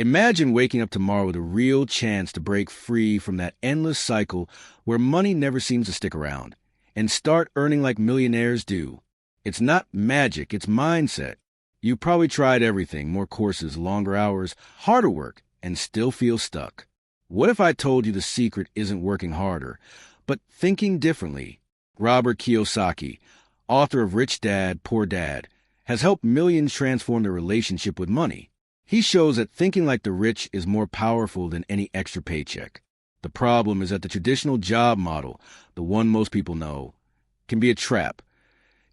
Imagine waking up tomorrow with a real chance to break free from that endless cycle where money never seems to stick around and start earning like millionaires do. It's not magic, it's mindset. You probably tried everything, more courses, longer hours, harder work, and still feel stuck. What if I told you the secret isn't working harder, but thinking differently? Robert Kiyosaki, author of Rich Dad, Poor Dad, has helped millions transform their relationship with money. He shows that thinking like the rich is more powerful than any extra paycheck. The problem is that the traditional job model, the one most people know, can be a trap,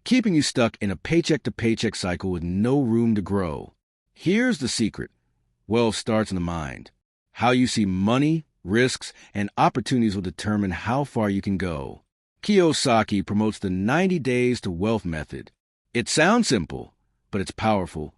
keeping you stuck in a paycheck-to-paycheck cycle with no room to grow. Here's the secret. Wealth starts in the mind. How you see money, risks, and opportunities will determine how far you can go. Kiyosaki promotes the 90 Days to Wealth method. It sounds simple, but it's powerful.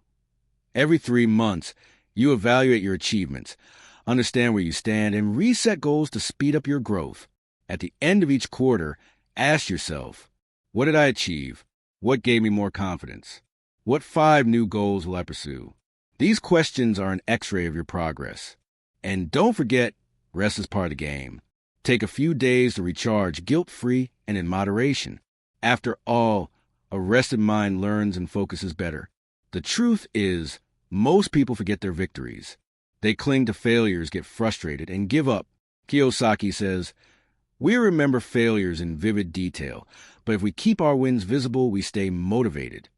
Every 3 months, you evaluate your achievements, understand where you stand, and reset goals to speed up your growth. At the end of each quarter, ask yourself, what did I achieve? What gave me more confidence? What 5 new goals will I pursue? These questions are an x-ray of your progress. And don't forget, rest is part of the game. Take a few days to recharge guilt-free and in moderation. After all, a rested mind learns and focuses better. The truth is, most people forget their victories. They cling to failures, get frustrated, and give up. Kiyosaki says, we remember failures in vivid detail, but if we keep our wins visible, we stay motivated.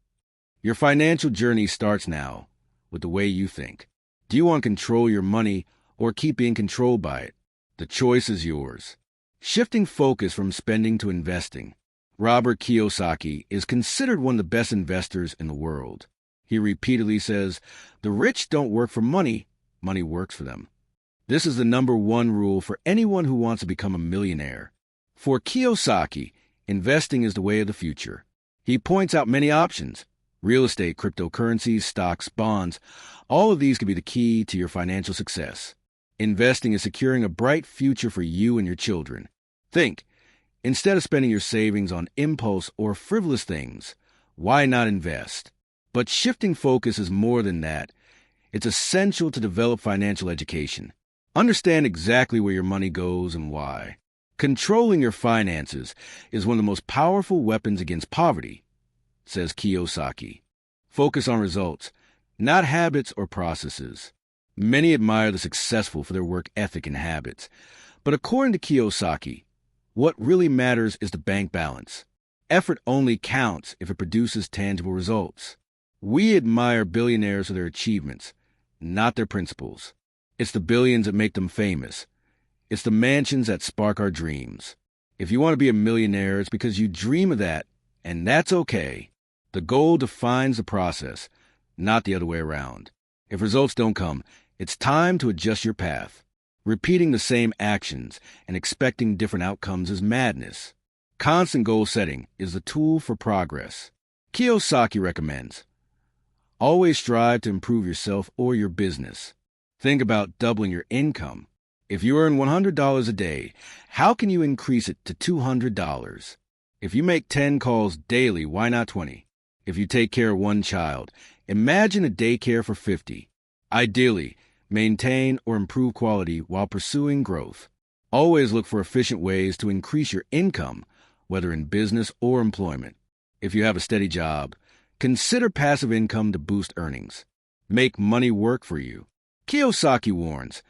Your financial journey starts now with the way you think. Do you want to control your money or keep being controlled by it? The choice is yours. Shifting focus from spending to investing. Robert Kiyosaki is considered one of the best investors in the world. He repeatedly says, the rich don't work for money, money works for them. This is the #1 rule for anyone who wants to become a millionaire. For Kiyosaki, investing is the way of the future. He points out many options: real estate, cryptocurrencies, stocks, bonds. All of these can be the key to your financial success. Investing is securing a bright future for you and your children. Think, instead of spending your savings on impulse or frivolous things, why not invest? But shifting focus is more than that. It's essential to develop financial education. Understand exactly where your money goes and why. Controlling your finances is one of the most powerful weapons against poverty, says Kiyosaki. Focus on results, not habits or processes. Many admire the successful for their work ethic and habits. But according to Kiyosaki, what really matters is the bank balance. Effort only counts if it produces tangible results. We admire billionaires for their achievements, not their principles. It's the billions that make them famous. It's the mansions that spark our dreams. If you want to be a millionaire, it's because you dream of that, and that's okay. The goal defines the process, not the other way around. If results don't come, it's time to adjust your path. Repeating the same actions and expecting different outcomes is madness. Constant goal setting is the tool for progress. Kiyosaki recommends, always strive to improve yourself or your business. Think about doubling your income. If you earn $100 a day, how can you increase it to $200? If you make 10 calls daily, why not 20? If you take care of 1 child, imagine a daycare for 50. Ideally, maintain or improve quality while pursuing growth. Always look for efficient ways to increase your income, whether in business or employment. If you have a steady job, consider passive income to boost earnings. Make money work for you. Kiyosaki warns,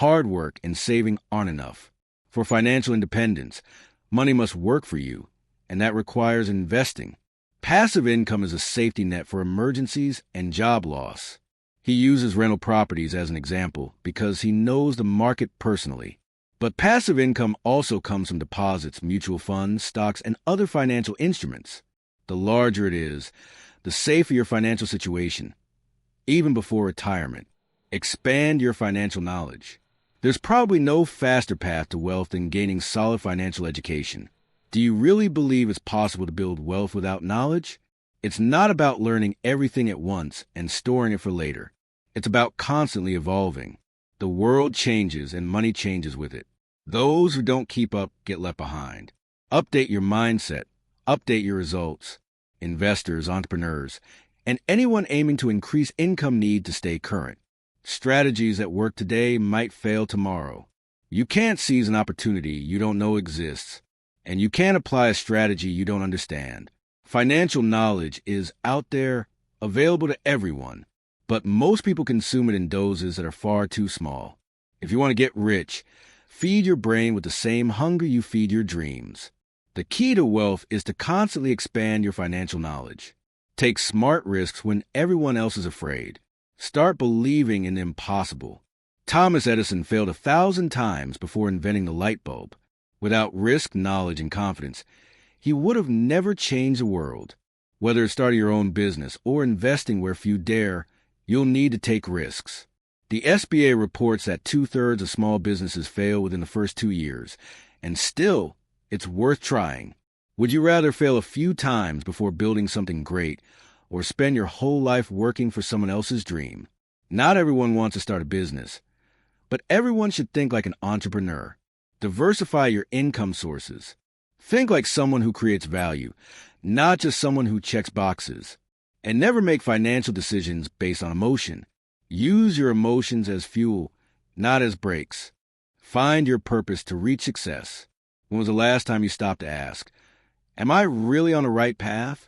hard work and saving aren't enough. For financial independence, money must work for you, and that requires investing. Passive income is a safety net for emergencies and job loss. He uses rental properties as an example because he knows the market personally. But passive income also comes from deposits, mutual funds, stocks, and other financial instruments. The larger it is, the safer your financial situation. Even before retirement, expand your financial knowledge. There's probably no faster path to wealth than gaining solid financial education. Do you really believe it's possible to build wealth without knowledge? It's not about learning everything at once and storing it for later. It's about constantly evolving. The world changes and money changes with it. Those who don't keep up get left behind. Update your mindset. Update your results. Investors, entrepreneurs, and anyone aiming to increase income need to stay current. Strategies that work today might fail tomorrow. You can't seize an opportunity you don't know exists, and you can't apply a strategy you don't understand. Financial knowledge is out there, available to everyone, but most people consume it in doses that are far too small. If you want to get rich, feed your brain with the same hunger you feed your dreams. The key to wealth is to constantly expand your financial knowledge. Take smart risks when everyone else is afraid. Start believing in the impossible. Thomas Edison failed 1,000 times before inventing the light bulb. Without risk, knowledge, and confidence, he would have never changed the world. Whether it's starting your own business or investing where few dare, you'll need to take risks. The SBA reports that 2/3 of small businesses fail within the first 2 years, and still, it's worth trying. Would you rather fail a few times before building something great, or spend your whole life working for someone else's dream? Not everyone wants to start a business, but everyone should think like an entrepreneur. Diversify your income sources. Think like someone who creates value, not just someone who checks boxes. And never make financial decisions based on emotion. Use your emotions as fuel, not as brakes. Find your purpose to reach success. When was the last time you stopped to ask, am I really on the right path?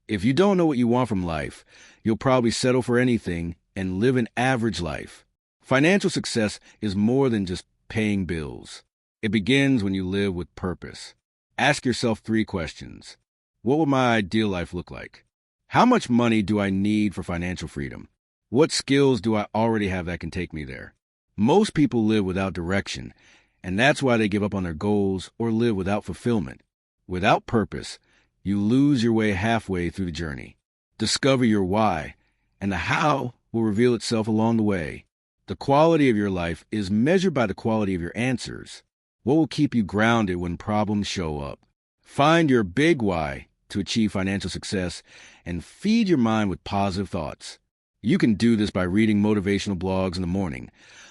If you don't know what you want from life, you'll probably settle for anything and live an average life. Financial success is more than just paying bills. It begins when you live with purpose. Ask yourself 3 questions. What would my ideal life look like? How much money do I need for financial freedom? What skills do I already have that can take me there? Most people live without direction, and that's why they give up on their goals or live without fulfillment. Without purpose, you lose your way halfway through the journey. Discover your why, and the how will reveal itself along the way. The quality of your life is measured by the quality of your answers. What will keep you grounded when problems show up? Find your big why to achieve financial success and feed your mind with positive thoughts. You can do this by reading motivational blogs in the morning,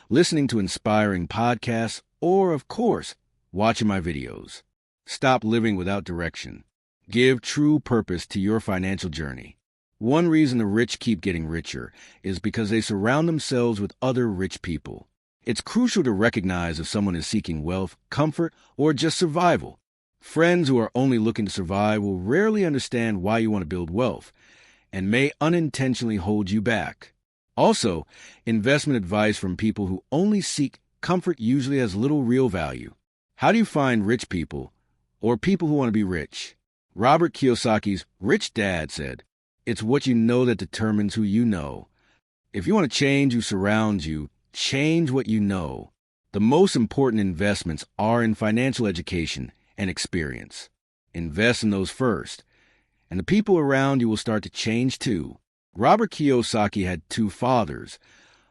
listening to inspiring podcasts, or, of course, watching my videos. Stop living without direction. Give true purpose to your financial journey. One reason the rich keep getting richer is because they surround themselves with other rich people. It's crucial to recognize if someone is seeking wealth, comfort, or just survival. Friends who are only looking to survive will rarely understand why you want to build wealth and may unintentionally hold you back. Also, investment advice from people who only seek comfort usually has little real value. How do you find rich people or people who want to be rich? Robert Kiyosaki's Rich Dad said, "It's what you know that determines who you know." If you want to change who surrounds you, change what you know. The most important investments are in financial education and experience. Invest in those first, and the people around you will start to change too. Robert Kiyosaki had 2 fathers,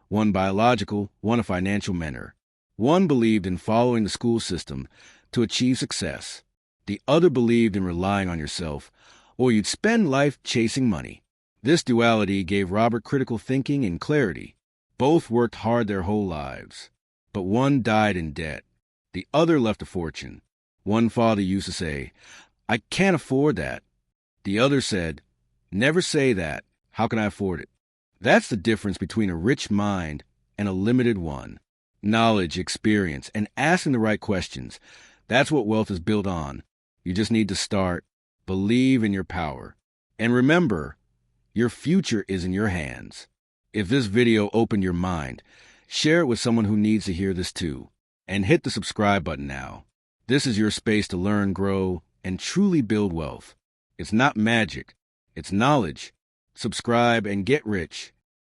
one biological, one a financial mentor. One believed in following the school system to achieve success. The other believed in relying on yourself, or you'd spend life chasing money. This duality gave Robert critical thinking and clarity. Both worked hard their whole lives, but one died in debt. The other left a fortune. One father used to say, "I can't afford that." The other said, "Never say that. How can I afford it?" That's the difference between a rich mind and a limited one. Knowledge, experience, and asking the right questions. That's what wealth is built on. You just need to start, believe in your power. And remember, your future is in your hands. If this video opened your mind, share it with someone who needs to hear this too. And hit the subscribe button now. This is your space to learn, grow, and truly build wealth. It's not magic. It's knowledge. Subscribe and get rich